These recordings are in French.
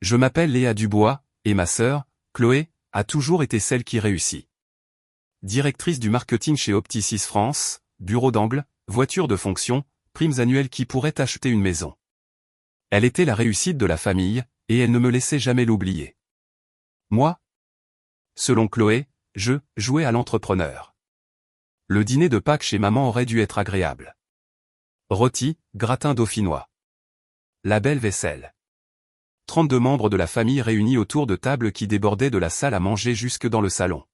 Je m'appelle Léa Dubois, et ma sœur, Chloé, a toujours été celle qui réussit. Directrice du marketing chez Opti6 France, bureau d'angle, voiture de fonction, primes annuelles qui pourraient acheter une maison. Elle était la réussite de la famille, et elle ne me laissait jamais l'oublier. Moi? Selon Chloé, je jouais à l'entrepreneur. Le dîner de Pâques chez maman aurait dû être agréable. Rôti, gratin dauphinois. La belle vaisselle. 32 membres de la famille réunis autour de tables qui débordaient de la salle à manger jusque dans le salon.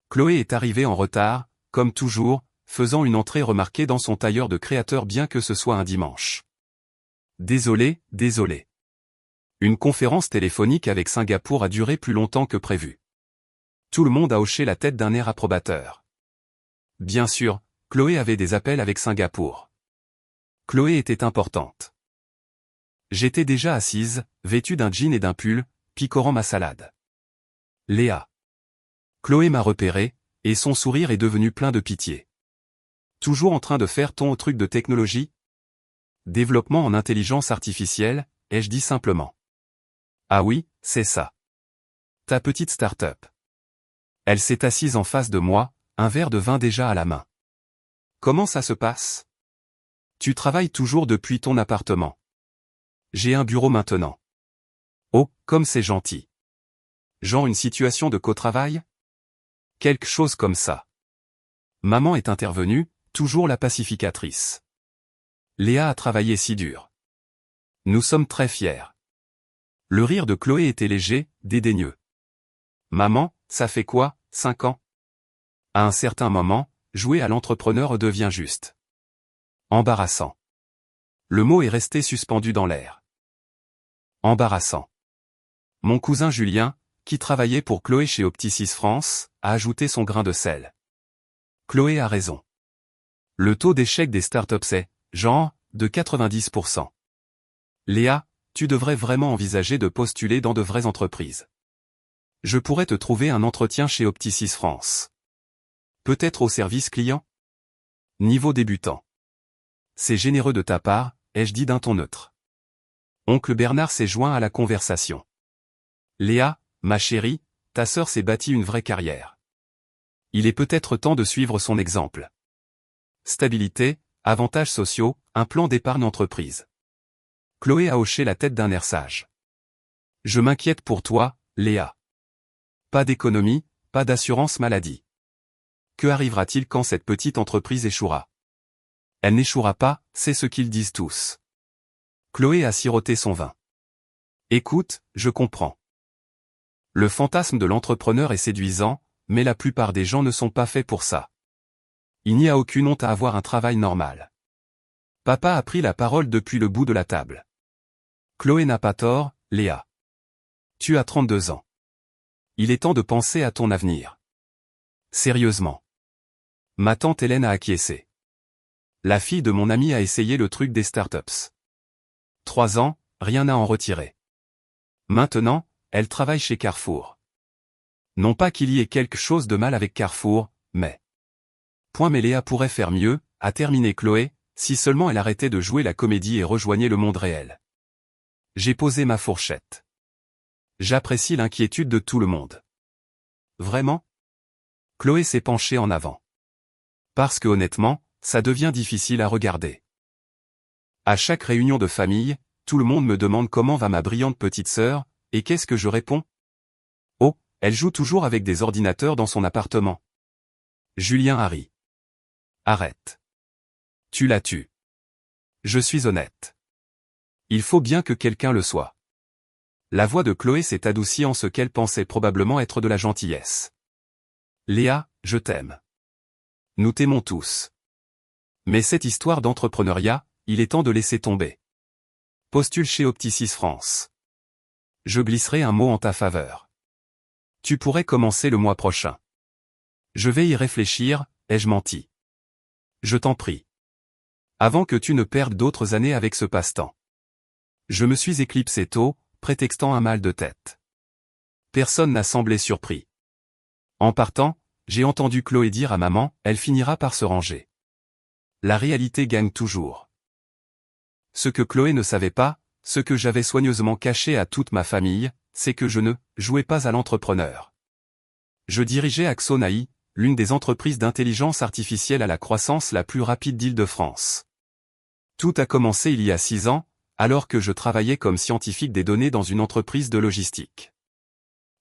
Chloé est arrivée en retard, comme toujours, faisant une entrée remarquée dans son tailleur de créateur bien que ce soit un dimanche. Désolé. Une conférence téléphonique avec Singapour a duré plus longtemps que prévu. Tout le monde a hoché la tête d'un air approbateur. Bien sûr, Chloé avait des appels avec Singapour. Chloé était importante. J'étais déjà assise, vêtue d'un jean et d'un pull, picorant ma salade. Léa. Chloé m'a repéré, et son sourire est devenu plein de pitié. Toujours en train de faire ton truc de technologie? Développement en intelligence artificielle, ai-je dit simplement. Ah oui, c'est ça. Ta petite start-up. Elle s'est assise en face de moi, un verre de vin déjà à la main. Comment ça se passe? Tu travailles toujours depuis ton appartement. J'ai un bureau maintenant. Oh, comme c'est gentil. Genre une situation de co-travail? Quelque chose comme ça. Maman est intervenue, toujours la pacificatrice. Léa a travaillé si dur. Nous sommes très fiers. Le rire de Chloé était léger, dédaigneux. Maman, ça fait quoi, 5 ans? À un certain moment, jouer à l'entrepreneur devient juste embarrassant. Le mot est resté suspendu dans l'air. Embarrassant. Mon cousin Julien, qui travaillait pour Chloé chez Opti6 France, a ajouté son grain de sel. Chloé a raison. Le taux d'échec des startups est, genre, de 90%. Léa, tu devrais vraiment envisager de postuler dans de vraies entreprises. Je pourrais te trouver un entretien chez Opti6 France. Peut-être au service client? Niveau débutant. C'est généreux de ta part, ai-je dit d'un ton neutre. Oncle Bernard s'est joint à la conversation. Léa, ma chérie, ta sœur s'est bâtie une vraie carrière. Il est peut-être temps de suivre son exemple. Stabilité, avantages sociaux, un plan d'épargne entreprise. Chloé a hoché la tête d'un air sage. Je m'inquiète pour toi, Léa. Pas d'économie, pas d'assurance maladie. Que arrivera-t-il quand cette petite entreprise échouera? Elle n'échouera pas, c'est ce qu'ils disent tous. Chloé a siroté son vin. Écoute, je comprends. Le fantasme de l'entrepreneur est séduisant, mais la plupart des gens ne sont pas faits pour ça. Il n'y a aucune honte à avoir un travail normal. Papa a pris la parole depuis le bout de la table. Chloé n'a pas tort, Léa. Tu as 32 ans. Il est temps de penser à ton avenir. Sérieusement. Ma tante Hélène a acquiescé. La fille de mon ami a essayé le truc des startups. 3 ans, rien à en retirer. Maintenant, elle travaille chez Carrefour. Non pas qu'il y ait quelque chose de mal avec Carrefour, mais... Mais Léa pourrait faire mieux, a terminé Chloé, si seulement elle arrêtait de jouer la comédie et rejoignait le monde réel. J'ai posé ma fourchette. J'apprécie l'inquiétude de tout le monde. Vraiment? Chloé s'est penchée en avant. Parce que honnêtement, ça devient difficile à regarder. À chaque réunion de famille, tout le monde me demande comment va ma brillante petite sœur, et qu'est-ce que je réponds? Oh, elle joue toujours avec des ordinateurs dans son appartement. Julien a ri. Arrête. Tu la tues. Je suis honnête. Il faut bien que quelqu'un le soit. La voix de Chloé s'est adoucie en ce qu'elle pensait probablement être de la gentillesse. Léa, je t'aime. Nous t'aimons tous. Mais cette histoire d'entrepreneuriat, il est temps de laisser tomber. Postule chez Opti6 France. Je glisserai un mot en ta faveur. Tu pourrais commencer le mois prochain. Je vais y réfléchir, ai-je menti? Je t'en prie. Avant que tu ne perdes d'autres années avec ce passe-temps. Je me suis éclipsé tôt, prétextant un mal de tête. Personne n'a semblé surpris. En partant, j'ai entendu Chloé dire à maman, elle finira par se ranger. La réalité gagne toujours. Ce que Chloé ne savait pas, ce que j'avais soigneusement caché à toute ma famille, c'est que je ne jouais pas à l'entrepreneur. Je dirigeais Axon AI, l'une des entreprises d'intelligence artificielle à la croissance la plus rapide d'Île-de-France. Tout a commencé il y a 6 ans, alors que je travaillais comme scientifique des données dans une entreprise de logistique.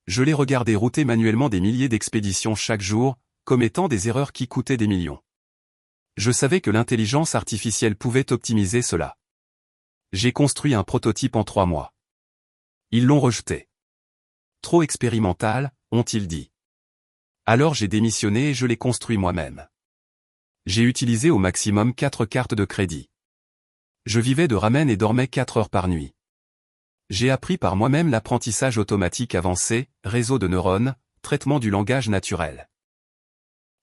Je les regardais router manuellement des milliers d'expéditions chaque jour, commettant des erreurs qui coûtaient des millions. Je savais que l'intelligence artificielle pouvait optimiser cela. J'ai construit un prototype en 3 mois. Ils l'ont rejeté. Trop expérimental, ont-ils dit. Alors j'ai démissionné et je l'ai construit moi-même. J'ai utilisé au maximum 4 cartes de crédit. Je vivais de ramen et dormais 4 heures par nuit. J'ai appris par moi-même l'apprentissage automatique avancé, réseau de neurones, traitement du langage naturel.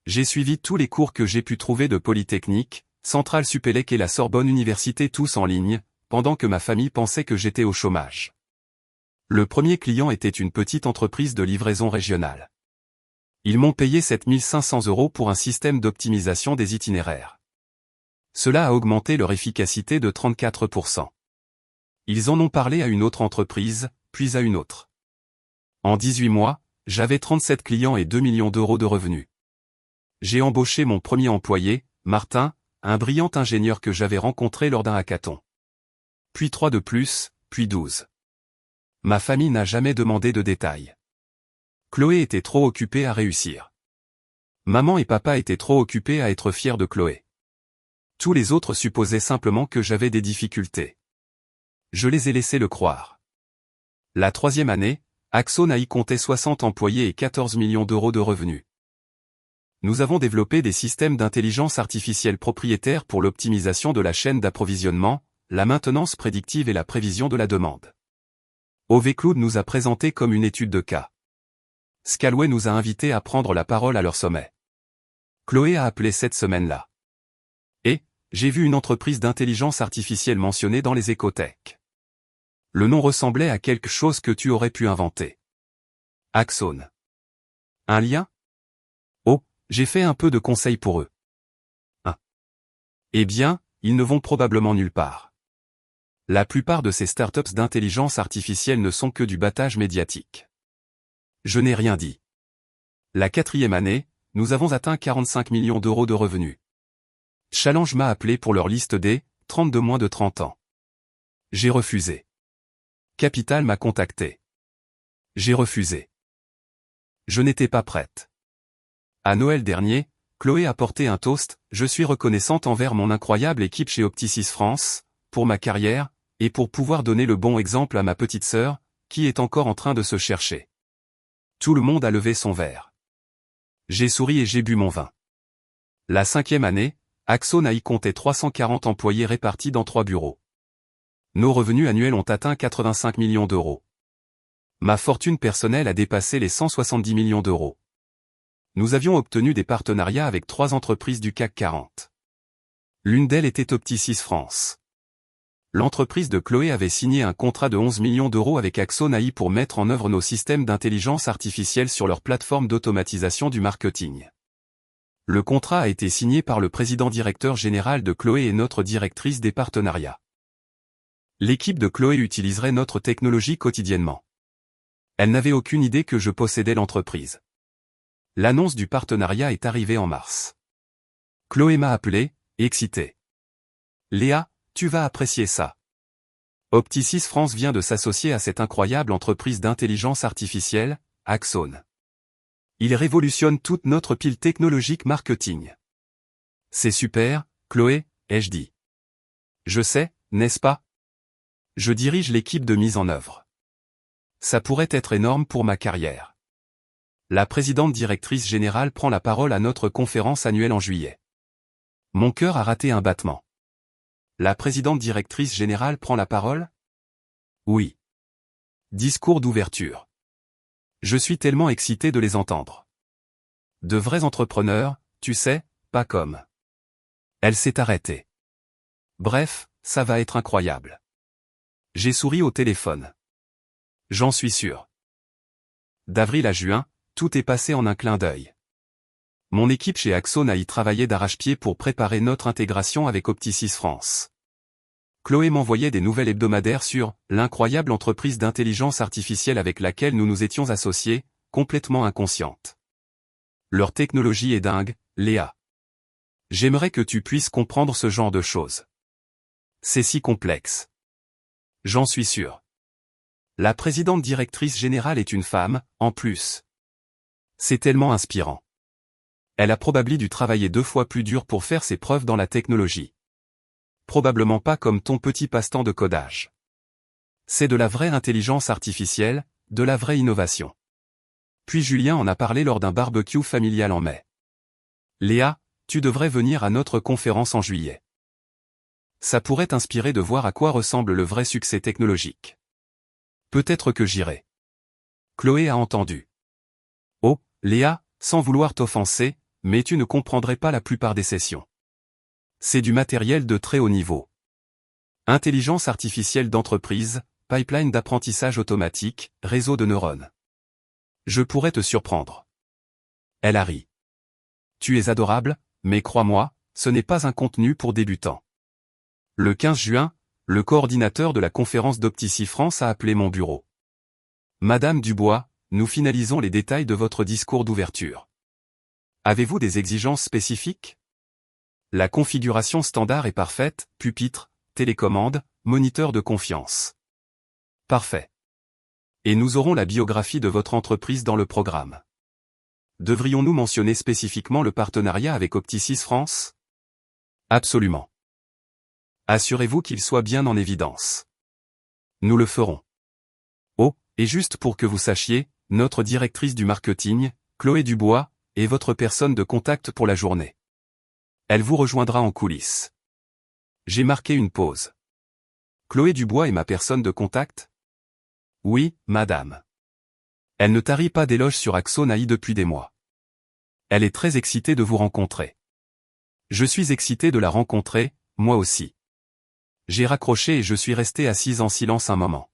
J'ai suivi tous les cours que j'ai pu trouver de Polytechnique, Centrale Supélec et la Sorbonne Université tous en ligne, pendant que ma famille pensait que j'étais au chômage. Le premier client était une petite entreprise de livraison régionale. Ils m'ont payé 7 500 € pour un système d'optimisation des itinéraires. Cela a augmenté leur efficacité de 34%. Ils en ont parlé à une autre entreprise, puis à une autre. En 18 mois, j'avais 37 clients et 2 millions d'euros de revenus. J'ai embauché mon premier employé, Martin, un brillant ingénieur que j'avais rencontré lors d'un hackathon. Puis 3 de plus, puis 12. Ma famille n'a jamais demandé de détails. Chloé était trop occupée à réussir. Maman et papa étaient trop occupés à être fiers de Chloé. Tous les autres supposaient simplement que j'avais des difficultés. Je les ai laissés le croire. La 3e année, Axon AI comptait 60 employés et 14 millions d'euros de revenus. Nous avons développé des systèmes d'intelligence artificielle propriétaires pour l'optimisation de la chaîne d'approvisionnement, la maintenance prédictive et la prévision de la demande. OVCloud nous a présenté comme une étude de cas. Scalway nous a invités à prendre la parole à leur sommet. Chloé a appelé cette semaine-là. Et, j'ai vu une entreprise d'intelligence artificielle mentionnée dans les écothèques. Le nom ressemblait à quelque chose que tu aurais pu inventer. Axon. Un lien? Oh, j'ai fait un peu de conseils pour eux. Eh bien, ils ne vont probablement nulle part. La plupart de ces startups d'intelligence artificielle ne sont que du battage médiatique. Je n'ai rien dit. La 4e année, nous avons atteint 45 millions d'euros de revenus. Challenge m'a appelé pour leur liste des 30 de moins de 30 ans. J'ai refusé. Capital m'a contacté. J'ai refusé. Je n'étais pas prête. À Noël dernier, Chloé a porté un toast, je suis reconnaissante envers mon incroyable équipe chez Opti6 France, pour ma carrière, et pour pouvoir donner le bon exemple à ma petite sœur, qui est encore en train de se chercher. Tout le monde a levé son verre. J'ai souri et j'ai bu mon vin. La 5e année, Axon AI comptait 340 employés répartis dans 3 bureaux. Nos revenus annuels ont atteint 85 millions d'euros. Ma fortune personnelle a dépassé les 170 millions d'euros. Nous avions obtenu des partenariats avec 3 entreprises du CAC 40. L'une d'elles était Opti6 France. L'entreprise de Chloé avait signé un contrat de 11 millions d'euros avec Axon AI pour mettre en œuvre nos systèmes d'intelligence artificielle sur leur plateforme d'automatisation du marketing. Le contrat a été signé par le président-directeur général de Chloé et notre directrice des partenariats. L'équipe de Chloé utiliserait notre technologie quotidiennement. Elle n'avait aucune idée que je possédais l'entreprise. L'annonce du partenariat est arrivée en mars. Chloé m'a appelé, excité. Léa, tu vas apprécier ça. Opti6 France vient de s'associer à cette incroyable entreprise d'intelligence artificielle, Axon. Il révolutionne toute notre pile technologique marketing. C'est super, Chloé, ai-je dit. Je sais, n'est-ce pas? Je dirige l'équipe de mise en œuvre. Ça pourrait être énorme pour ma carrière. La présidente directrice générale prend la parole à notre conférence annuelle en juillet. Mon cœur a raté un battement. La présidente directrice générale prend la parole? Oui. Discours d'ouverture. Je suis tellement excité de les entendre. De vrais entrepreneurs, tu sais, pas comme. Elle s'est arrêtée. Bref, ça va être incroyable. J'ai souri au téléphone. J'en suis sûr. D'avril à juin, tout est passé en un clin d'œil. Mon équipe chez Axon AI travaillait d'arrache-pied pour préparer notre intégration avec Opti6 France. Chloé m'envoyait des nouvelles hebdomadaires sur l'incroyable entreprise d'intelligence artificielle avec laquelle nous nous étions associés, complètement inconsciente. Leur technologie est dingue, Léa. J'aimerais que tu puisses comprendre ce genre de choses. C'est si complexe. J'en suis sûr. La présidente directrice générale est une femme, en plus. C'est tellement inspirant. Elle a probablement dû travailler 2 fois plus dur pour faire ses preuves dans la technologie. Probablement pas comme ton petit passe-temps de codage. C'est de la vraie intelligence artificielle, de la vraie innovation. Puis Julien en a parlé lors d'un barbecue familial en mai. Léa, tu devrais venir à notre conférence en juillet. Ça pourrait t'inspirer de voir à quoi ressemble le vrai succès technologique. Peut-être que j'irai. Chloé a entendu. Oh, Léa, sans vouloir t'offenser, mais tu ne comprendrais pas la plupart des sessions. C'est du matériel de très haut niveau. Intelligence artificielle d'entreprise, pipeline d'apprentissage automatique, réseau de neurones. Je pourrais te surprendre. Elle a ri. Tu es adorable, mais crois-moi, ce n'est pas un contenu pour débutants. Le 15 juin, le coordinateur de la conférence d'Optici France a appelé mon bureau. Madame Dubois, nous finalisons les détails de votre discours d'ouverture. Avez-vous des exigences spécifiques? La configuration standard est parfaite, pupitre, télécommande, moniteur de confiance. Parfait. Et nous aurons la biographie de votre entreprise dans le programme. Devrions-nous mentionner spécifiquement le partenariat avec Opticis France? Absolument. Assurez-vous qu'il soit bien en évidence. Nous le ferons. Oh, et juste pour que vous sachiez, notre directrice du marketing, Chloé Dubois, est votre personne de contact pour la journée. Elle vous rejoindra en coulisses. J'ai marqué une pause. Chloé Dubois est ma personne de contact? Oui, madame. Elle ne tarit pas d'éloges sur Axonaï depuis des mois. Elle est très excitée de vous rencontrer. Je suis excité de la rencontrer, moi aussi. J'ai raccroché et je suis resté assise en silence un moment.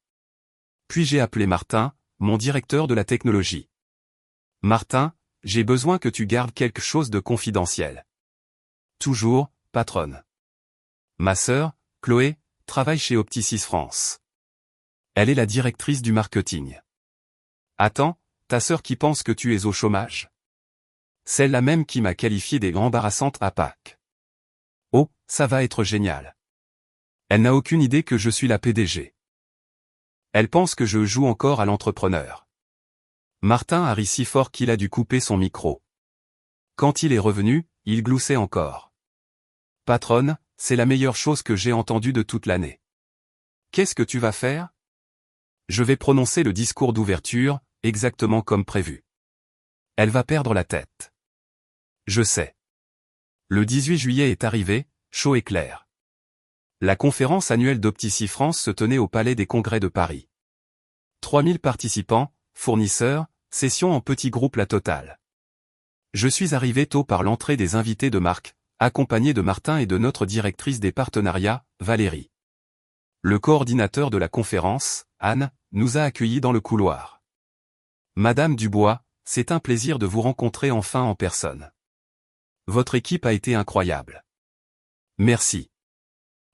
Puis j'ai appelé Martin, mon directeur de la technologie. Martin, j'ai besoin que tu gardes quelque chose de confidentiel. Toujours, patronne. Ma sœur, Chloé, travaille chez Opticis France. Elle est la directrice du marketing. Attends, ta sœur qui pense que tu es au chômage? Celle-là même qui m'a qualifié des embarrassantes à Pâques. Oh, ça va être génial. Elle n'a aucune idée que je suis la PDG. Elle pense que je joue encore à l'entrepreneur. Martin a ri si fort qu'il a dû couper son micro. Quand il est revenu, il gloussait encore. Patronne, c'est la meilleure chose que j'ai entendue de toute l'année. Qu'est-ce que tu vas faire? Je vais prononcer le discours d'ouverture, exactement comme prévu. Elle va perdre la tête. Je sais. Le 18 juillet est arrivé, chaud et clair. La conférence annuelle d'Optici France se tenait au Palais des Congrès de Paris. 3000 participants, fournisseurs, session en petits groupes la totale. Je suis arrivé tôt par l'entrée des invités de marque, accompagné de Martin et de notre directrice des partenariats, Valérie. Le coordinateur de la conférence, Anne, nous a accueillis dans le couloir. Madame Dubois, c'est un plaisir de vous rencontrer enfin en personne. Votre équipe a été incroyable. Merci.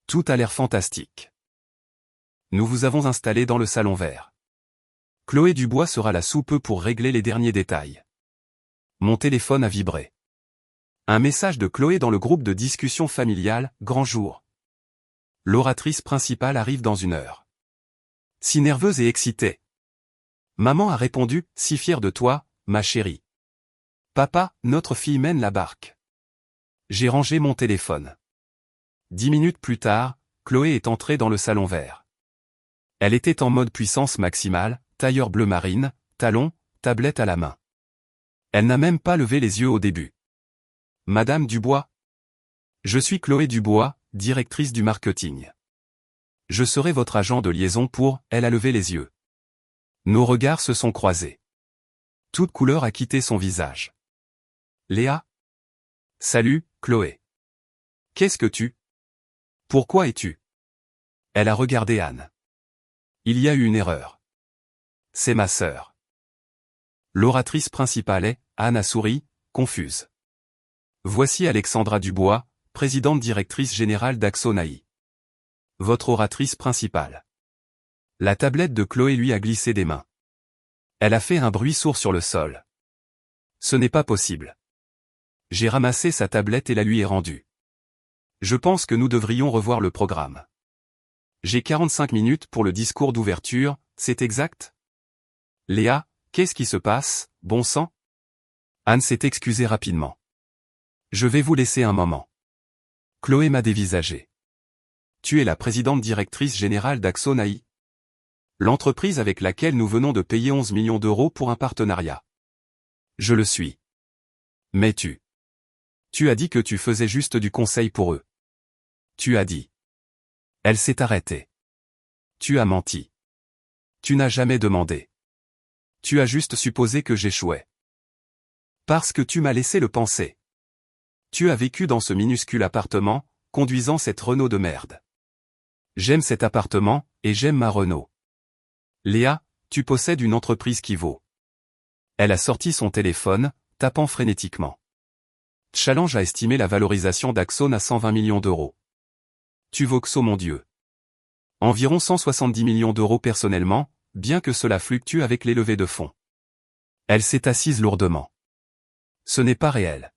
Tout a l'air fantastique. Nous vous avons installé dans le salon vert. Chloé Dubois sera là sous peu pour régler les derniers détails. Mon téléphone a vibré. Un message de Chloé dans le groupe de discussion familiale, grand jour. L'oratrice principale arrive dans 1 heure. Si nerveuse et excitée. Maman a répondu, si fière de toi, ma chérie. Papa, notre fille mène la barque. J'ai rangé mon téléphone. 10 minutes plus tard, Chloé est entrée dans le salon vert. Elle était en mode puissance maximale, tailleur bleu marine, talons, tablette à la main. Elle n'a même pas levé les yeux au début. Madame Dubois? Je suis Chloé Dubois, directrice du marketing. Je serai votre agent de liaison pour, elle a levé les yeux. Nos regards se sont croisés. Toute couleur a quitté son visage. Léa? Salut, Chloé. Qu'est-ce que tu? Pourquoi es-tu? Elle a regardé Anne. Il y a eu une erreur. C'est ma sœur. L'oratrice principale est, Anne a souri, confuse. Voici Alexandra Dubois, présidente directrice générale d'Axonaï. votre oratrice principale. La tablette de Chloé lui a glissé des mains. Elle a fait un bruit sourd sur le sol. Ce n'est pas possible. J'ai ramassé sa tablette et la lui ai rendue. Je pense que nous devrions revoir le programme. J'ai 45 minutes pour le discours d'ouverture, c'est exact? Léa, qu'est-ce qui se passe, bon sang? Anne s'est excusée rapidement. Je vais vous laisser un moment. Chloé m'a dévisagé. Tu es la présidente directrice générale d'Axon AI. L'entreprise avec laquelle nous venons de payer 11 millions d'euros pour un partenariat. Je le suis. Mais tu as dit que tu faisais juste du conseil pour eux. Tu as dit. Elle s'est arrêtée. Tu as menti. Tu n'as jamais demandé. Tu as juste supposé que j'échouais. Parce que tu m'as laissé le penser. Tu as vécu dans ce minuscule appartement, conduisant cette Renault de merde. J'aime cet appartement, et j'aime ma Renault. Léa, tu possèdes une entreprise qui vaut. Elle a sorti son téléphone, tapant frénétiquement. Challenge a estimé la valorisation d'Axon à 120 millions d'euros. Tu vaux XO mon Dieu. Environ 170 millions d'euros personnellement, bien que cela fluctue avec les levées de fonds. Elle s'est assise lourdement. Ce n'est pas réel.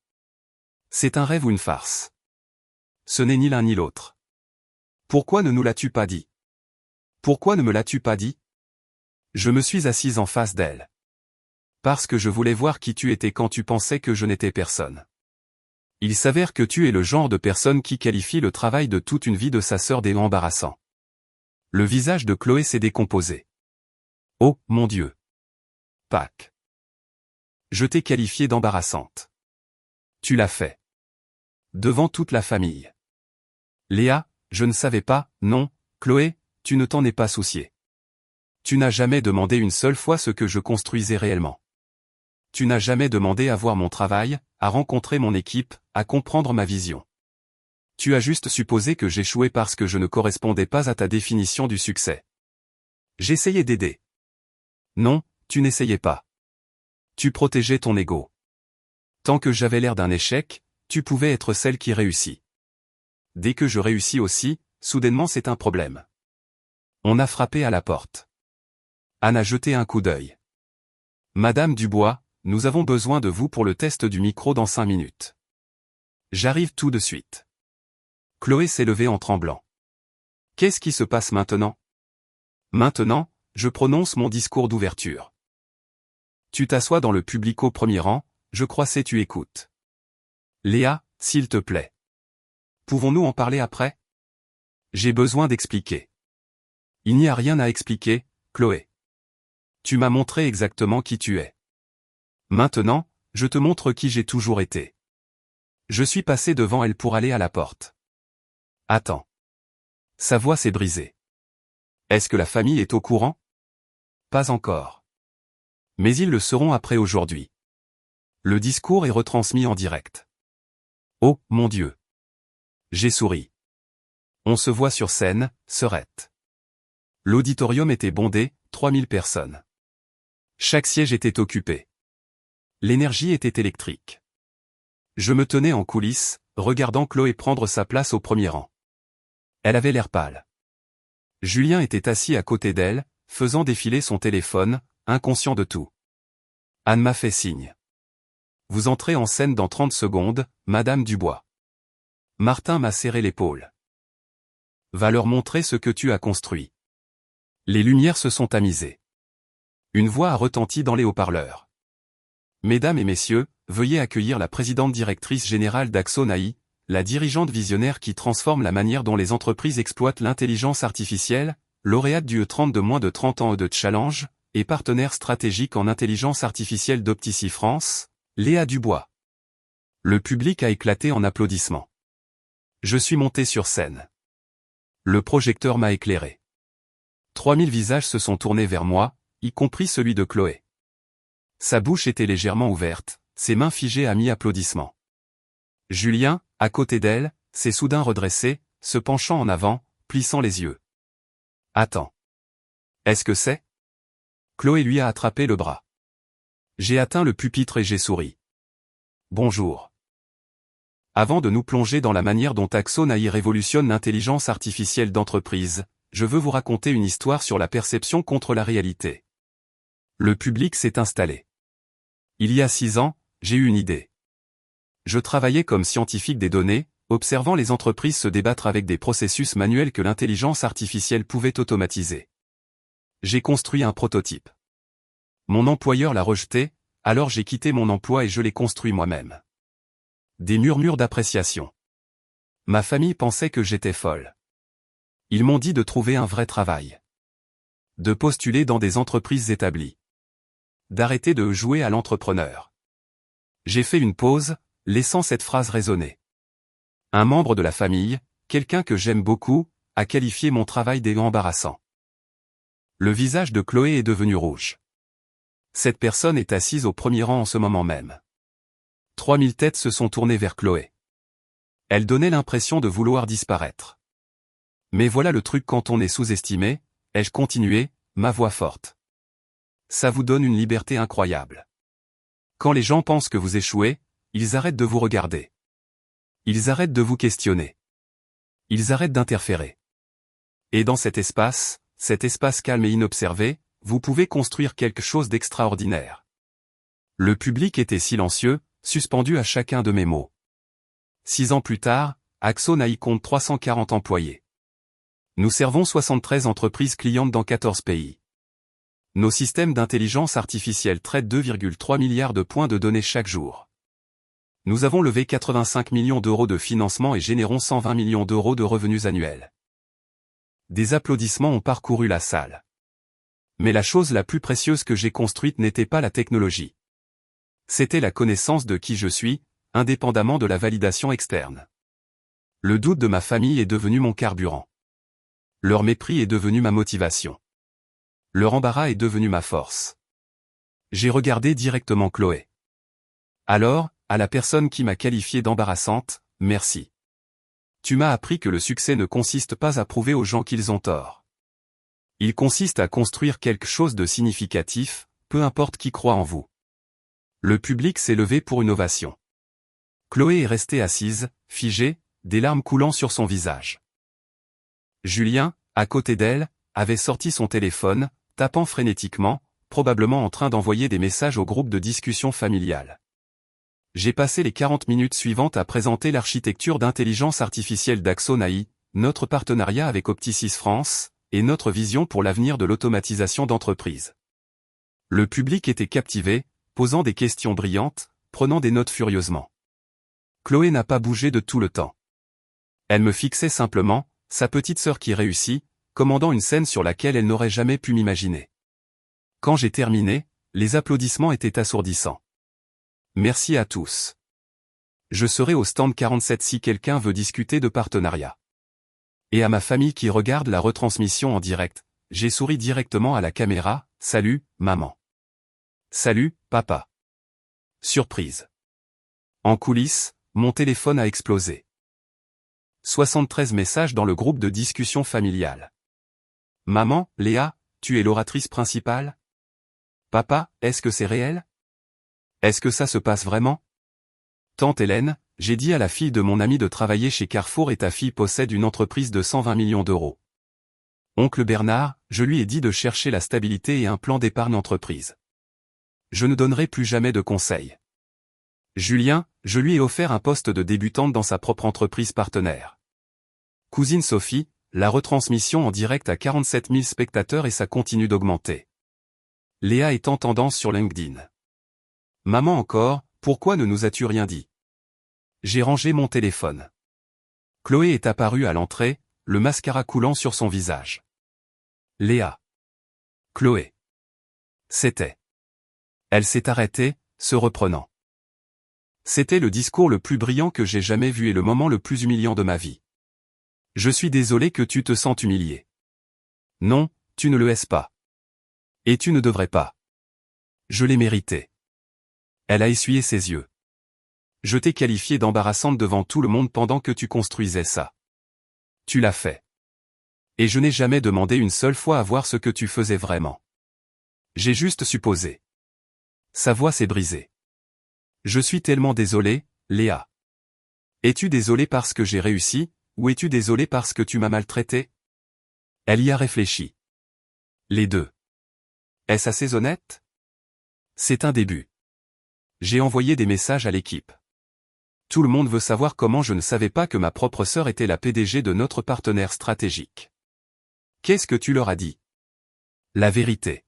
C'est un rêve ou une farce. Ce n'est ni l'un ni l'autre. Pourquoi ne nous l'as-tu pas dit? Pourquoi ne me l'as-tu pas dit? Je me suis assise en face d'elle. Parce que je voulais voir qui tu étais quand tu pensais que je n'étais personne. Il s'avère que tu es le genre de personne qui qualifie le travail de toute une vie de sa sœur d'embarrassant. Le visage de Chloé s'est décomposé. Oh, mon Dieu. Pâques. Je t'ai qualifiée d'embarrassante. Tu l'as fait. Devant toute la famille. Léa, je ne savais pas, non, Chloé, tu ne t'en es pas souciée. Tu n'as jamais demandé une seule fois ce que je construisais réellement. Tu n'as jamais demandé à voir mon travail, à rencontrer mon équipe, à comprendre ma vision. Tu as juste supposé que j'échouais parce que je ne correspondais pas à ta définition du succès. J'essayais d'aider. Non, tu n'essayais pas. Tu protégeais ton ego. Tant que j'avais l'air d'un échec, tu pouvais être celle qui réussit. Dès que je réussis aussi, soudainement c'est un problème. On a frappé à la porte. Anne a jeté un coup d'œil. Madame Dubois, nous avons besoin de vous pour le test du micro dans 5 minutes. J'arrive tout de suite. Chloé s'est levée en tremblant. Qu'est-ce qui se passe maintenant? Maintenant, je prononce mon discours d'ouverture. Tu t'assois dans le public au premier rang, je crois tu écoutes. Léa, s'il te plaît. Pouvons-nous en parler après? J'ai besoin d'expliquer. Il n'y a rien à expliquer, Chloé. Tu m'as montré exactement qui tu es. Maintenant, je te montre qui j'ai toujours été. Je suis passé devant elle pour aller à la porte. Attends. Sa voix s'est brisée. Est-ce que la famille est au courant? Pas encore. Mais ils le seront après aujourd'hui. Le discours est retransmis en direct. Oh, mon Dieu. J'ai souri. On se voit sur scène, Serette. L'auditorium était bondé, 3000 personnes. Chaque siège était occupé. L'énergie était électrique. Je me tenais en coulisses, regardant Chloé prendre sa place au premier rang. Elle avait l'air pâle. Julien était assis à côté d'elle, faisant défiler son téléphone, inconscient de tout. Anne m'a fait signe. Vous entrez en scène dans 30 secondes, Madame Dubois. Martin m'a serré l'épaule. Va leur montrer ce que tu as construit. Les lumières se sont tamisées. Une voix a retenti dans les haut-parleurs. Mesdames et messieurs, veuillez accueillir la présidente directrice générale d'Axon AI, la dirigeante visionnaire qui transforme la manière dont les entreprises exploitent l'intelligence artificielle, lauréate du E30 de moins de 30 ans de Challenge, et partenaire stratégique en intelligence artificielle d'Optici France, Léa Dubois. Le public a éclaté en applaudissements. Je suis monté sur scène. Le projecteur m'a éclairé. 3000 visages se sont tournés vers moi, y compris celui de Chloé. Sa bouche était légèrement ouverte, ses mains figées à mi-applaudissement. Julien, à côté d'elle, s'est soudain redressé, se penchant en avant, plissant les yeux. Attends. Est-ce que c'est? Chloé lui a attrapé le bras. J'ai atteint le pupitre et j'ai souri. Bonjour. Avant de nous plonger dans la manière dont Axon AI révolutionne l'intelligence artificielle d'entreprise, je veux vous raconter une histoire sur la perception contre la réalité. Le public s'est installé. Il y a 6 ans, j'ai eu une idée. Je travaillais comme scientifique des données, observant les entreprises se débattre avec des processus manuels que l'intelligence artificielle pouvait automatiser. J'ai construit un prototype. Mon employeur l'a rejeté, alors j'ai quitté mon emploi et je l'ai construit moi-même. Des murmures d'appréciation. Ma famille pensait que j'étais folle. Ils m'ont dit de trouver un vrai travail. De postuler dans des entreprises établies. D'arrêter de jouer à l'entrepreneur. J'ai fait une pause, laissant cette phrase résonner. Un membre de la famille, quelqu'un que j'aime beaucoup, a qualifié mon travail d'embarrassant. Le visage de Chloé est devenu rouge. Cette personne est assise au premier rang en ce moment même. 3000 têtes se sont tournées vers Chloé. Elle donnait l'impression de vouloir disparaître. Mais voilà le truc quand on est sous-estimé, ai-je continué, ma voix forte. Ça vous donne une liberté incroyable. Quand les gens pensent que vous échouez, ils arrêtent de vous regarder. Ils arrêtent de vous questionner. Ils arrêtent d'interférer. Et dans cet espace calme et inobservé, vous pouvez construire quelque chose d'extraordinaire. Le public était silencieux, suspendu à chacun de mes mots. 6 ans plus tard, Axon AI compte 340 employés. Nous servons 73 entreprises clientes dans 14 pays. Nos systèmes d'intelligence artificielle traitent 2,3 milliards de points de données chaque jour. Nous avons levé 85 millions d'euros de financement et générons 120 millions d'euros de revenus annuels. Des applaudissements ont parcouru la salle. Mais la chose la plus précieuse que j'ai construite n'était pas la technologie. C'était la connaissance de qui je suis, indépendamment de la validation externe. Le doute de ma famille est devenu mon carburant. Leur mépris est devenu ma motivation. Leur embarras est devenu ma force. J'ai regardé directement Chloé. Alors, à la personne qui m'a qualifié d'embarrassante, merci. Tu m'as appris que le succès ne consiste pas à prouver aux gens qu'ils ont tort. Il consiste à construire quelque chose de significatif, peu importe qui croit en vous. Le public s'est levé pour une ovation. Chloé est restée assise, figée, des larmes coulant sur son visage. Julien, à côté d'elle, avait sorti son téléphone, tapant frénétiquement, probablement en train d'envoyer des messages au groupe de discussion familiale. J'ai passé les 40 minutes suivantes à présenter l'architecture d'intelligence artificielle d'Axon AI, notre partenariat avec Opti6 France, et notre vision pour l'avenir de l'automatisation d'entreprise. Le public était captivé, posant des questions brillantes, prenant des notes furieusement. Chloé n'a pas bougé de tout le temps. Elle me fixait simplement, sa petite sœur qui réussit, commandant une scène sur laquelle elle n'aurait jamais pu m'imaginer. Quand j'ai terminé, les applaudissements étaient assourdissants. Merci à tous. Je serai au stand 47 si quelqu'un veut discuter de partenariat. Et à ma famille qui regarde la retransmission en direct, j'ai souri directement à la caméra, salut, maman. Salut, papa. Surprise. En coulisses, mon téléphone a explosé. 73 messages dans le groupe de discussion familiale. Maman, Léa, tu es l'oratrice principale? Papa, est-ce que c'est réel? Est-ce que ça se passe vraiment? Tante Hélène, j'ai dit à la fille de mon ami de travailler chez Carrefour et ta fille possède une entreprise de 120 millions d'euros. Oncle Bernard, je lui ai dit de chercher la stabilité et un plan d'épargne entreprise. Je ne donnerai plus jamais de conseils. Julien, je lui ai offert un poste de débutante dans sa propre entreprise partenaire. Cousine Sophie, la retransmission en direct à 47 000 spectateurs et ça continue d'augmenter. Léa est en tendance sur LinkedIn. Maman encore, pourquoi ne nous as-tu rien dit? J'ai rangé mon téléphone. Chloé est apparue à l'entrée, le mascara coulant sur son visage. Léa. Chloé. C'était. Elle s'est arrêtée, se reprenant. C'était le discours le plus brillant que j'ai jamais vu et le moment le plus humiliant de ma vie. Je suis désolé que tu te sentes humilié. Non, tu ne le es pas. Et tu ne devrais pas. Je l'ai mérité. Elle a essuyé ses yeux. Je t'ai qualifiée d'embarrassante devant tout le monde pendant que tu construisais ça. Tu l'as fait. Et je n'ai jamais demandé une seule fois à voir ce que tu faisais vraiment. J'ai juste supposé. Sa voix s'est brisée. Je suis tellement désolé, Léa. Es-tu désolé parce que j'ai réussi, ou es-tu désolé parce que tu m'as maltraité? Elle y a réfléchi. Les deux. Est-ce assez honnête? C'est un début. J'ai envoyé des messages à l'équipe. Tout le monde veut savoir comment je ne savais pas que ma propre sœur était la PDG de notre partenaire stratégique. Qu'est-ce que tu leur as dit? La vérité.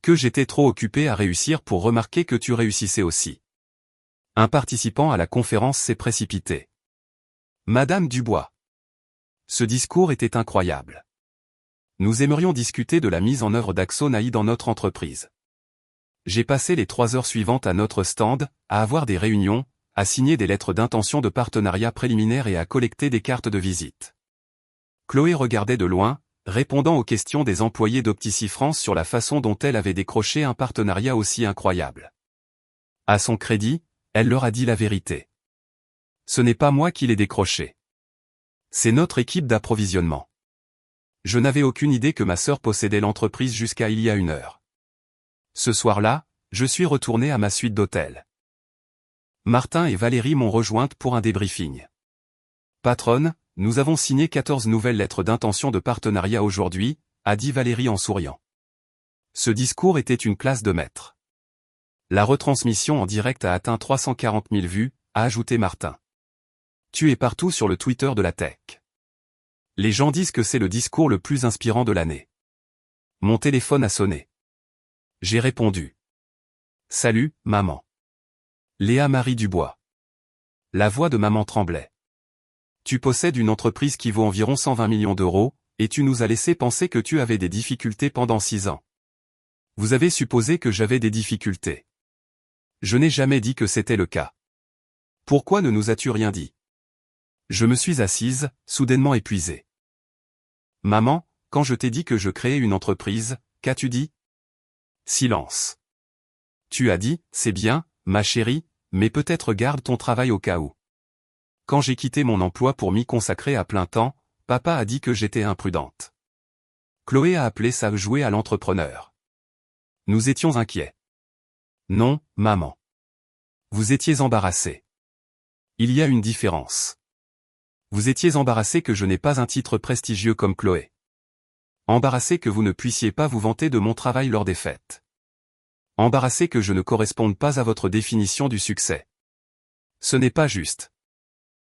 Que j'étais trop occupé à réussir pour remarquer que tu réussissais aussi. Un participant à la conférence s'est précipité. Madame Dubois. Ce discours était incroyable. Nous aimerions discuter de la mise en œuvre d'Axonaï dans notre entreprise. J'ai passé les 3 heures suivantes à notre stand, à avoir des réunions, à signer des lettres d'intention de partenariat préliminaires et à collecter des cartes de visite. Chloé regardait de loin, répondant aux questions des employés d'Optici France sur la façon dont elle avait décroché un partenariat aussi incroyable. À son crédit, elle leur a dit la vérité. Ce n'est pas moi qui l'ai décroché. C'est notre équipe d'approvisionnement. Je n'avais aucune idée que ma sœur possédait l'entreprise jusqu'à il y a 1 heure. Ce soir-là, je suis retourné à ma suite d'hôtel. Martin et Valérie m'ont rejointe pour un débriefing. Patronne, nous avons signé 14 nouvelles lettres d'intention de partenariat aujourd'hui, a dit Valérie en souriant. Ce discours était une classe de maître. La retransmission en direct a atteint 340 000 vues, a ajouté Martin. Tu es partout sur le Twitter de la tech. Les gens disent que c'est le discours le plus inspirant de l'année. Mon téléphone a sonné. J'ai répondu. Salut, maman. Léa Marie Dubois. La voix de maman tremblait. Tu possèdes une entreprise qui vaut environ 120 millions d'euros, et tu nous as laissé penser que tu avais des difficultés pendant 6 ans. Vous avez supposé que j'avais des difficultés. Je n'ai jamais dit que c'était le cas. Pourquoi ne nous as-tu rien dit? Je me suis assise, soudainement épuisée. Maman, quand je t'ai dit que je créais une entreprise, qu'as-tu dit? Silence. Tu as dit, c'est bien, ma chérie, mais peut-être garde ton travail au cas où. Quand j'ai quitté mon emploi pour m'y consacrer à plein temps, papa a dit que j'étais imprudente. Chloé a appelé ça jouer à l'entrepreneur. Nous étions inquiets. Non, maman. Vous étiez embarrassée. Il y a une différence. Vous étiez embarrassée que je n'ai pas un titre prestigieux comme Chloé. Embarrassée que vous ne puissiez pas vous vanter de mon travail lors des fêtes. Embarrassée que je ne corresponde pas à votre définition du succès. Ce n'est pas juste.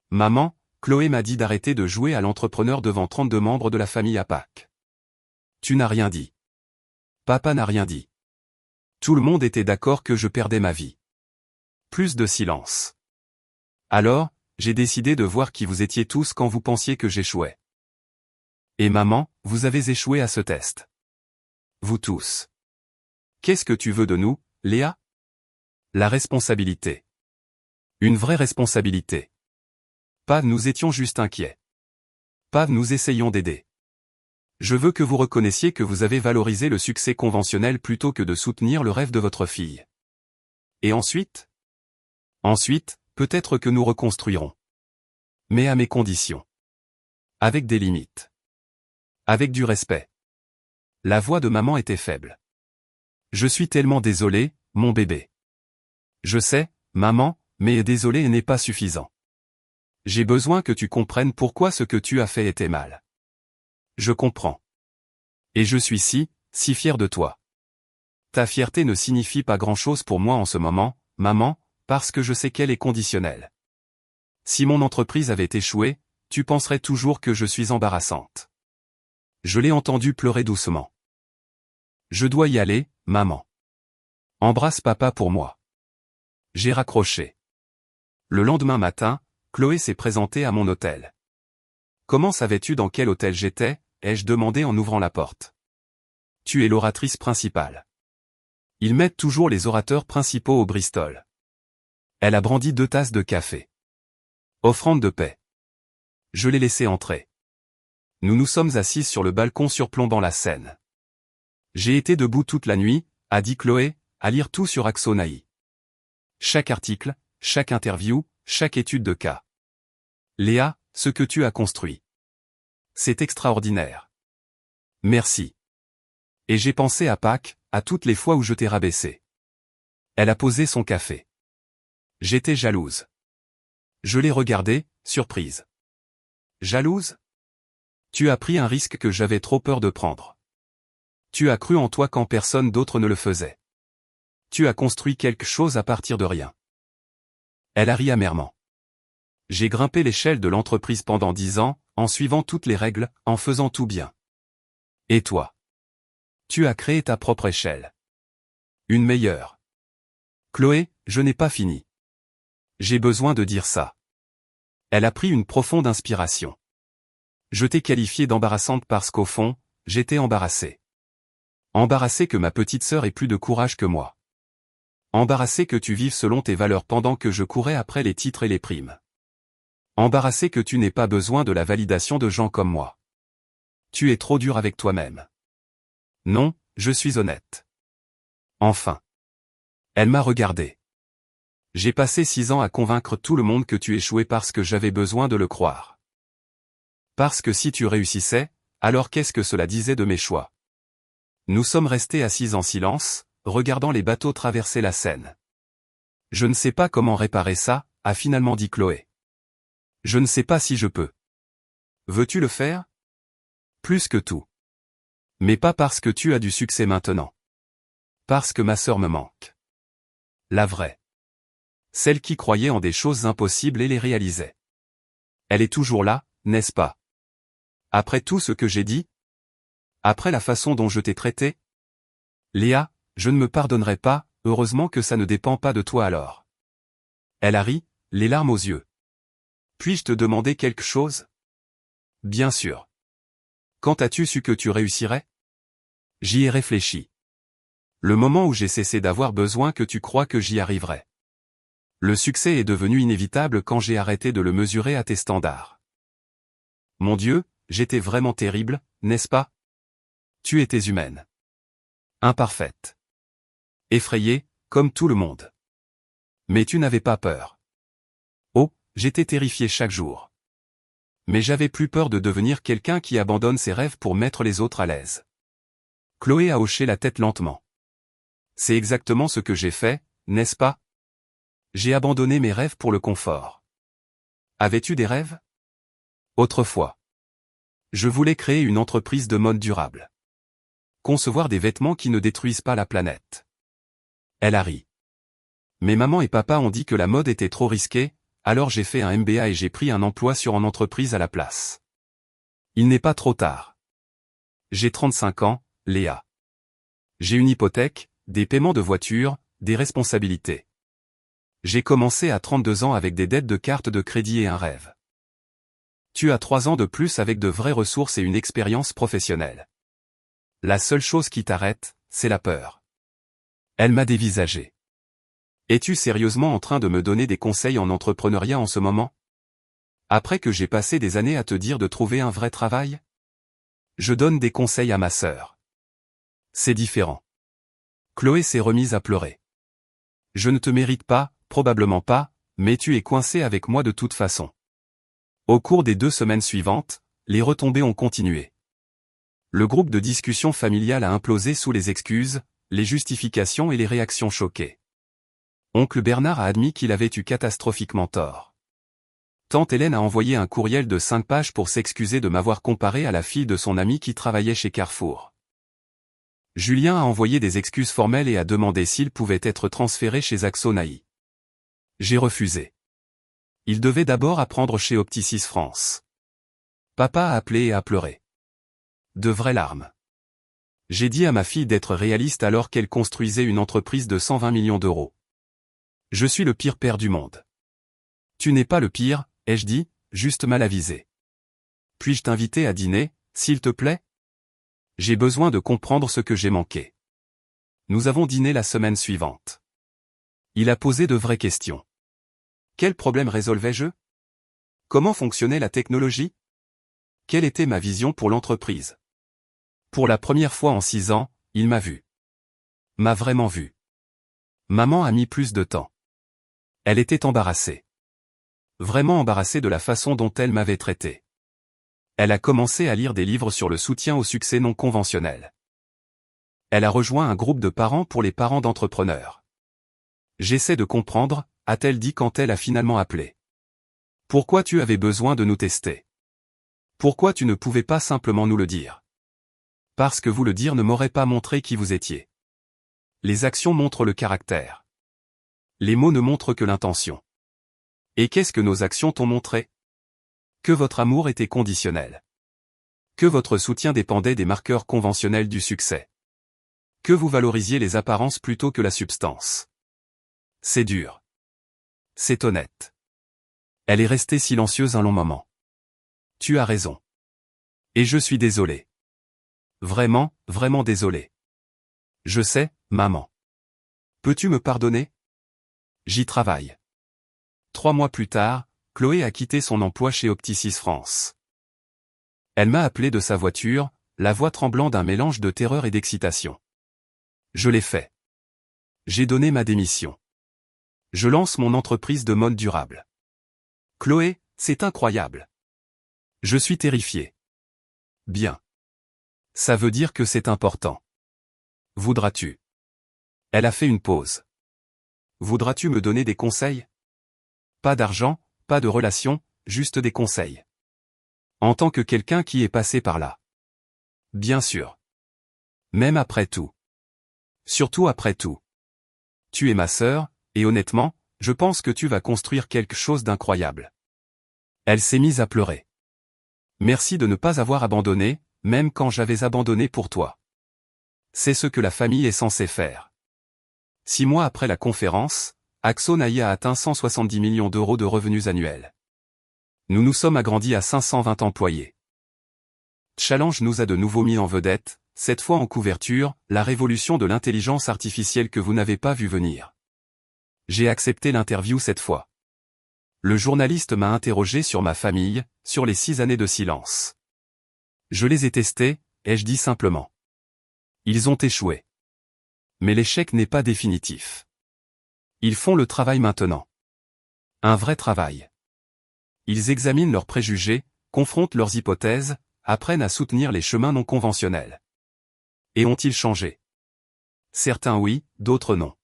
Maman, Chloé m'a dit d'arrêter de jouer à l'entrepreneur devant 32 membres de la famille à Pâques. Tu n'as rien dit. Papa n'a rien dit. Tout le monde était d'accord que je perdais ma vie. Plus de silence. Alors, j'ai décidé de voir qui vous étiez tous quand vous pensiez que j'échouais. Et maman, vous avez échoué à ce test. Vous tous. Qu'est-ce que tu veux de nous, Léa? La responsabilité. Une vraie responsabilité. Pas nous étions juste inquiets. Pas nous essayons d'aider. Je veux que vous reconnaissiez que vous avez valorisé le succès conventionnel plutôt que de soutenir le rêve de votre fille. Et ensuite? Ensuite, peut-être que nous reconstruirons. Mais à mes conditions. Avec des limites. Avec du respect. La voix de maman était faible. Je suis tellement désolé, mon bébé. Je sais, maman, mais désolé n'est pas suffisant. J'ai besoin que tu comprennes pourquoi ce que tu as fait était mal. Je comprends. Et je suis si fier de toi. Ta fierté ne signifie pas grand-chose pour moi en ce moment, maman, parce que je sais qu'elle est conditionnelle. Si mon entreprise avait échoué, tu penserais toujours que je suis embarrassante. Je l'ai entendu pleurer doucement. Je dois y aller, maman. Embrasse papa pour moi. J'ai raccroché. Le lendemain matin, Chloé s'est présentée à mon hôtel. Comment savais-tu dans quel hôtel j'étais? Ai-je demandé en ouvrant la porte. Tu es l'oratrice principale. Ils mettent toujours les orateurs principaux au Bristol. Elle a brandi 2 tasses de café. Offrande de paix. Je l'ai laissé entrer. Nous nous sommes assis sur le balcon surplombant la Seine. J'ai été debout toute la nuit, a dit Chloé, à lire tout sur Axonaï. Chaque article, chaque interview, chaque étude de cas. Léa, ce que tu as construit. C'est extraordinaire. Merci. Et j'ai pensé à Pâques, à toutes les fois où je t'ai rabaissé. Elle a posé son café. J'étais jalouse. Je l'ai regardée, surprise. Jalouse? Tu as pris un risque que j'avais trop peur de prendre. Tu as cru en toi quand personne d'autre ne le faisait. Tu as construit quelque chose à partir de rien. Elle a ri amèrement. J'ai grimpé l'échelle de l'entreprise pendant 10 ans, en suivant toutes les règles, en faisant tout bien. Et toi? Tu as créé ta propre échelle. Une meilleure. Chloé, je n'ai pas fini. J'ai besoin de dire ça. Elle a pris une profonde inspiration. Je t'ai qualifiée d'embarrassante parce qu'au fond, j'étais embarrassé. Embarrassé que ma petite sœur ait plus de courage que moi. Embarrassé que tu vives selon tes valeurs pendant que je courais après les titres et les primes. Embarrassé que tu n'aies pas besoin de la validation de gens comme moi. Tu es trop dur avec toi-même. Non, je suis honnête. Enfin. Elle m'a regardé. J'ai passé 6 ans à convaincre tout le monde que tu échouais parce que j'avais besoin de le croire. Parce que si tu réussissais, alors qu'est-ce que cela disait de mes choix? Nous sommes restés assis en silence, regardant les bateaux traverser la Seine. Je ne sais pas comment réparer ça, a finalement dit Chloé. Je ne sais pas si je peux. Veux-tu le faire? Plus que tout. Mais pas parce que tu as du succès maintenant. Parce que ma sœur me manque. La vraie. Celle qui croyait en des choses impossibles et les réalisait. Elle est toujours là, n'est-ce pas? Après tout ce que j'ai dit? Après la façon dont je t'ai traité? Léa, je ne me pardonnerai pas, heureusement que ça ne dépend pas de toi alors. Elle a ri, les larmes aux yeux. Puis-je te demander quelque chose? Bien sûr. Quand as-tu su que tu réussirais? J'y ai réfléchi. Le moment où j'ai cessé d'avoir besoin que tu crois que j'y arriverais. Le succès est devenu inévitable quand j'ai arrêté de le mesurer à tes standards. Mon Dieu, j'étais vraiment terrible, n'est-ce pas? Tu étais humaine. Imparfaite. Effrayée, comme tout le monde. Mais tu n'avais pas peur. Oh, j'étais terrifié chaque jour. Mais j'avais plus peur de devenir quelqu'un qui abandonne ses rêves pour mettre les autres à l'aise. Chloé a hoché la tête lentement. C'est exactement ce que j'ai fait, n'est-ce pas? J'ai abandonné mes rêves pour le confort. Avais-tu des rêves? Autrefois. Je voulais créer une entreprise de mode durable. Concevoir des vêtements qui ne détruisent pas la planète. Elle a ri. Mais maman et papa ont dit que la mode était trop risquée, alors j'ai fait un MBA et j'ai pris un emploi en entreprise à la place. Il n'est pas trop tard. J'ai 35 ans, Léa. J'ai une hypothèque, des paiements de voiture, des responsabilités. J'ai commencé à 32 ans avec des dettes de carte de crédit et un rêve. Tu as 3 ans de plus avec de vraies ressources et une expérience professionnelle. La seule chose qui t'arrête, c'est la peur. Elle m'a dévisagé. Es-tu sérieusement en train de me donner des conseils en entrepreneuriat en ce moment? Après que j'ai passé des années à te dire de trouver un vrai travail? Je donne des conseils à ma sœur. C'est différent. Chloé s'est remise à pleurer. Je ne te mérite pas, probablement pas, mais tu es coincé avec moi de toute façon. Au cours des 2 semaines suivantes, les retombées ont continué. Le groupe de discussion familiale a implosé sous les excuses, les justifications et les réactions choquées. Oncle Bernard a admis qu'il avait eu catastrophiquement tort. Tante Hélène a envoyé un courriel de 5 pages pour s'excuser de m'avoir comparé à la fille de son ami qui travaillait chez Carrefour. Julien a envoyé des excuses formelles et a demandé s'il pouvait être transféré chez Axonaï. J'ai refusé. Il devait d'abord apprendre chez Opticis France. Papa a appelé et a pleuré. De vraies larmes. J'ai dit à ma fille d'être réaliste alors qu'elle construisait une entreprise de 120 millions d'euros. Je suis le pire père du monde. Tu n'es pas le pire, ai-je dit, juste mal avisé. Puis-je t'inviter à dîner, s'il te plaît? J'ai besoin de comprendre ce que j'ai manqué. Nous avons dîné la semaine suivante. Il a posé de vraies questions. Quel problème résolvais-je? Comment fonctionnait la technologie? Quelle était ma vision pour l'entreprise? Pour la première fois en 6 ans, il m'a vu. M'a vraiment vu. Maman a mis plus de temps. Elle était embarrassée. Vraiment embarrassée de la façon dont elle m'avait traité. Elle a commencé à lire des livres sur le soutien au succès non conventionnel. Elle a rejoint un groupe de parents pour les parents d'entrepreneurs. J'essaie de comprendre, a-t-elle dit quand elle a finalement appelé. Pourquoi tu avais besoin de nous tester? Pourquoi tu ne pouvais pas simplement nous le dire? Parce que vous le dire ne m'aurait pas montré qui vous étiez. Les actions montrent le caractère. Les mots ne montrent que l'intention. Et qu'est-ce que nos actions t'ont montré? Que votre amour était conditionnel. Que votre soutien dépendait des marqueurs conventionnels du succès. Que vous valorisiez les apparences plutôt que la substance. C'est dur. C'est honnête. Elle est restée silencieuse un long moment. Tu as raison. Et je suis désolé. Vraiment, vraiment désolé. Je sais, maman. Peux-tu me pardonner? J'y travaille. 3 mois plus tard, Chloé a quitté son emploi chez Opti6 France. Elle m'a appelé de sa voiture, la voix tremblant d'un mélange de terreur et d'excitation. Je l'ai fait. J'ai donné ma démission. Je lance mon entreprise de mode durable. Chloé, c'est incroyable. Je suis terrifié. Bien. Ça veut dire que c'est important. Voudras-tu? Elle a fait une pause. Voudras-tu me donner des conseils? Pas d'argent, pas de relations, juste des conseils. En tant que quelqu'un qui est passé par là. Bien sûr. Même après tout. Surtout après tout. Tu es ma sœur, et honnêtement, je pense que tu vas construire quelque chose d'incroyable. Elle s'est mise à pleurer. Merci de ne pas avoir abandonné, même quand j'avais abandonné pour toi. C'est ce que la famille est censée faire. 6 mois après la conférence, Axo AI a atteint 170 millions d'euros de revenus annuels. Nous nous sommes agrandis à 520 employés. Challenge nous a de nouveau mis en vedette, cette fois en couverture, la révolution de l'intelligence artificielle que vous n'avez pas vu venir. J'ai accepté l'interview cette fois. Le journaliste m'a interrogé sur ma famille, sur les 6 années de silence. Je les ai testés, ai-je dit simplement. Ils ont échoué. Mais l'échec n'est pas définitif. Ils font le travail maintenant. Un vrai travail. Ils examinent leurs préjugés, confrontent leurs hypothèses, apprennent à soutenir les chemins non conventionnels. Et ont-ils changé? Certains oui, d'autres non.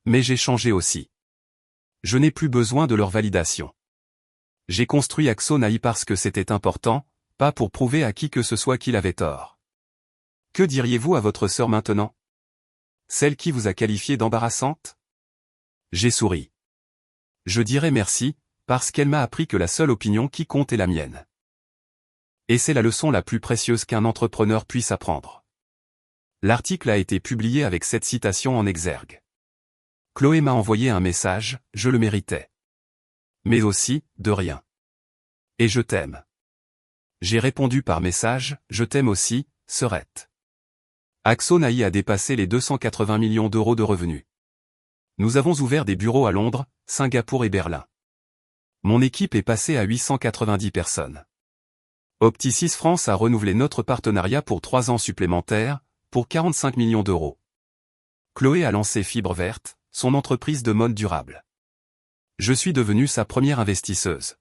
Mais j'ai changé aussi. Je n'ai plus besoin de leur validation. J'ai construit Axo AI parce que c'était important, pas pour prouver à qui que ce soit qu'il avait tort. Que diriez-vous à votre sœur maintenant? Celle qui vous a qualifié d'embarrassante? J'ai souri. Je dirais merci, parce qu'elle m'a appris que la seule opinion qui compte est la mienne. Et c'est la leçon la plus précieuse qu'un entrepreneur puisse apprendre. L'article a été publié avec cette citation en exergue. Chloé m'a envoyé un message, je le méritais. Mais aussi, de rien. Et je t'aime. J'ai répondu par message, je t'aime aussi, sœurette. Axo AI a dépassé les 280 millions d'euros de revenus. Nous avons ouvert des bureaux à Londres, Singapour et Berlin. Mon équipe est passée à 890 personnes. Opti6 France a renouvelé notre partenariat pour 3 ans supplémentaires, pour 45 millions d'euros. Chloé a lancé Fibre Verte, son entreprise de mode durable. Je suis devenue sa première investisseuse.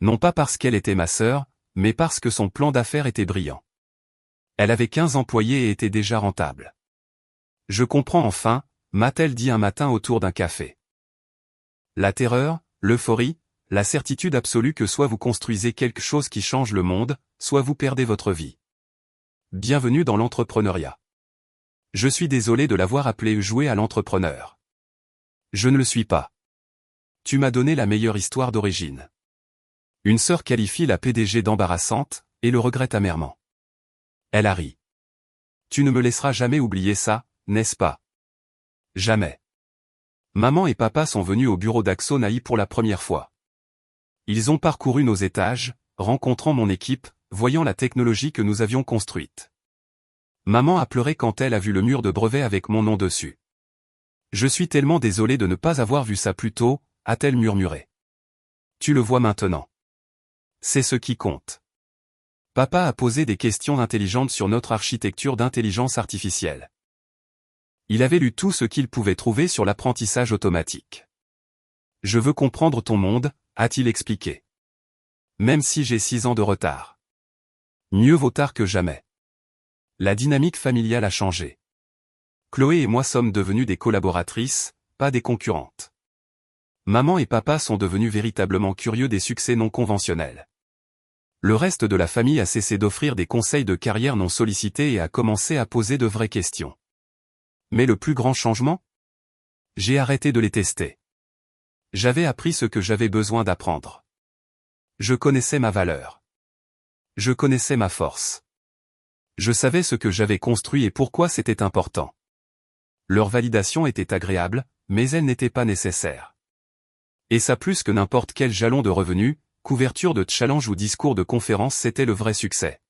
Non pas parce qu'elle était ma sœur, mais parce que son plan d'affaires était brillant. Elle avait 15 employés et était déjà rentable. Je comprends enfin, m'a-t-elle dit un matin autour d'un café. La terreur, l'euphorie, la certitude absolue que soit vous construisez quelque chose qui change le monde, soit vous perdez votre vie. Bienvenue dans l'entrepreneuriat. Je suis désolé de l'avoir appelé jouer à l'entrepreneur. Je ne le suis pas. Tu m'as donné la meilleure histoire d'origine. Une sœur qualifie la PDG d'embarrassante, et le regrette amèrement. Elle a ri. Tu ne me laisseras jamais oublier ça, n'est-ce pas? Jamais. Maman et papa sont venus au bureau d'Axo AI pour la première fois. Ils ont parcouru nos étages, rencontrant mon équipe, voyant la technologie que nous avions construite. Maman a pleuré quand elle a vu le mur de brevet avec mon nom dessus. Je suis tellement désolé de ne pas avoir vu ça plus tôt, a-t-elle murmuré. Tu le vois maintenant. C'est ce qui compte. Papa a posé des questions intelligentes sur notre architecture d'intelligence artificielle. Il avait lu tout ce qu'il pouvait trouver sur l'apprentissage automatique. Je veux comprendre ton monde, a-t-il expliqué. Même si j'ai 6 ans de retard. Mieux vaut tard que jamais. La dynamique familiale a changé. Chloé et moi sommes devenues des collaboratrices, pas des concurrentes. Maman et papa sont devenus véritablement curieux des succès non conventionnels. Le reste de la famille a cessé d'offrir des conseils de carrière non sollicités et a commencé à poser de vraies questions. Mais le plus grand changement? J'ai arrêté de les tester. J'avais appris ce que j'avais besoin d'apprendre. Je connaissais ma valeur. Je connaissais ma force. Je savais ce que j'avais construit et pourquoi c'était important. Leur validation était agréable, mais elle n'était pas nécessaire. Et ça plus que n'importe quel jalon de revenu, couverture de challenge ou discours de conférence, c'était le vrai succès.